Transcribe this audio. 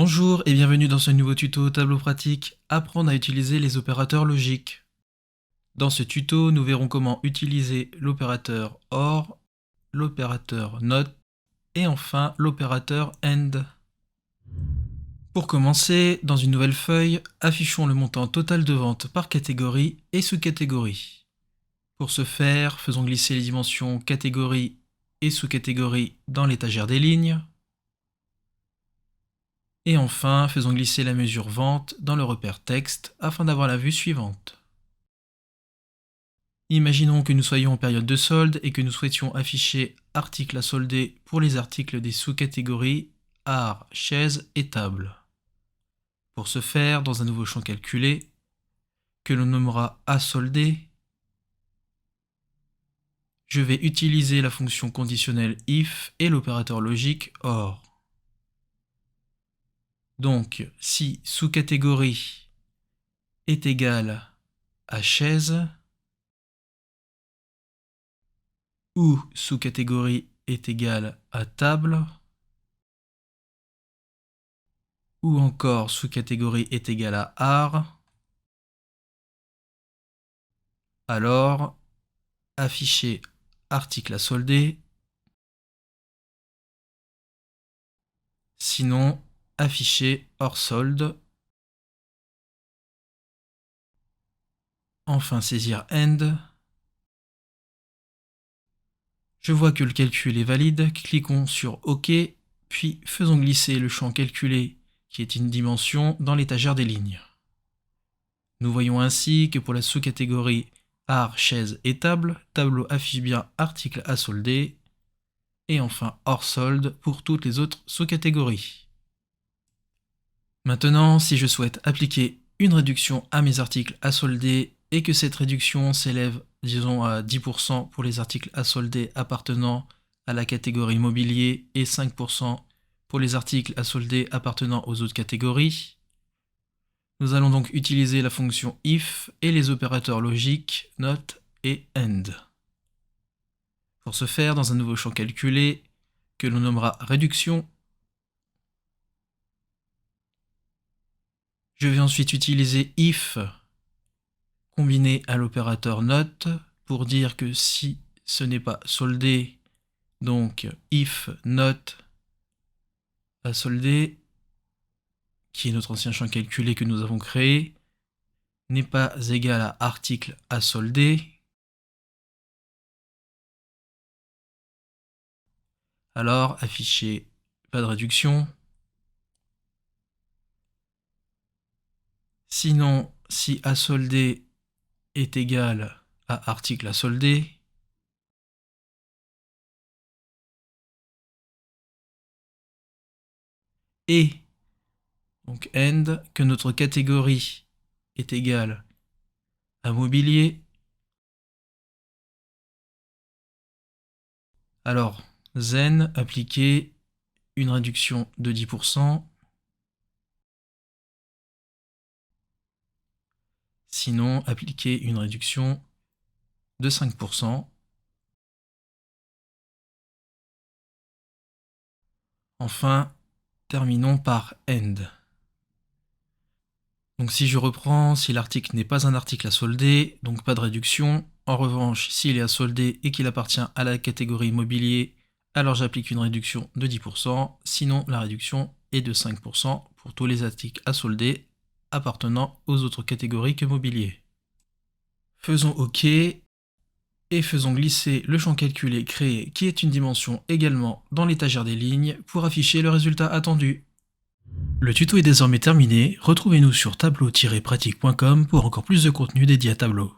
Bonjour et bienvenue dans ce nouveau tuto tableau pratique, apprendre à utiliser les opérateurs logiques. Dans ce tuto, nous verrons comment utiliser l'opérateur OR, l'opérateur NOT et enfin l'opérateur AND. Pour commencer, dans une nouvelle feuille, affichons le montant total de vente par catégorie et sous-catégorie. Pour ce faire, faisons glisser les dimensions catégorie et sous-catégorie dans l'étagère des lignes. Et enfin, faisons glisser la mesure vente dans le repère texte afin d'avoir la vue suivante. Imaginons que nous soyons en période de solde et que nous souhaitions afficher articles à solder pour les articles des sous-catégories art, chaise et table. Pour ce faire, dans un nouveau champ calculé, que l'on nommera à solder, je vais utiliser la fonction conditionnelle if et l'opérateur logique OR. Donc, si sous-catégorie est égal à chaise, ou sous-catégorie est égal à table, ou encore sous-catégorie est égal à art, alors afficher article à solder, sinon afficher hors solde. Enfin saisir AND. Je vois que le calcul est valide, cliquons sur OK, puis faisons glisser le champ calculé, qui est une dimension, dans l'étagère des lignes. Nous voyons ainsi que pour la sous-catégorie art, chaise et table, tableau affiche bien article à solder, et enfin hors solde pour toutes les autres sous-catégories. Maintenant, si je souhaite appliquer une réduction à mes articles à solder et que cette réduction s'élève, disons, à 10% pour les articles à solder appartenant à la catégorie mobilier et 5% pour les articles à solder appartenant aux autres catégories, nous allons donc utiliser la fonction if et les opérateurs logiques NOT et AND. Pour ce faire, dans un nouveau champ calculé, que l'on nommera réduction, je vais ensuite utiliser if combiné à l'opérateur NOT pour dire que si ce n'est pas soldé, donc if NOT à solder, qui est notre ancien champ calculé que nous avons créé, n'est pas égal à article à solder, alors afficher pas de réduction. Sinon, si à solder est égal à article à solder, et donc AND, que notre catégorie est égale à mobilier, alors then appliquer une réduction de 10%, sinon appliquer une réduction de 5%. Enfin, terminons par AND. Donc si je reprends, si l'article n'est pas un article à solder, donc pas de réduction. En revanche, s'il est à solder et qu'il appartient à la catégorie mobilier, alors j'applique une réduction de 10%, sinon la réduction est de 5% pour tous les articles à solder appartenant aux autres catégories que mobilier. Faisons OK et faisons glisser le champ calculé créé qui est une dimension également dans l'étagère des lignes pour afficher le résultat attendu. Le tuto est désormais terminé, retrouvez-nous sur tableau-pratique.com pour encore plus de contenu dédié à Tableau.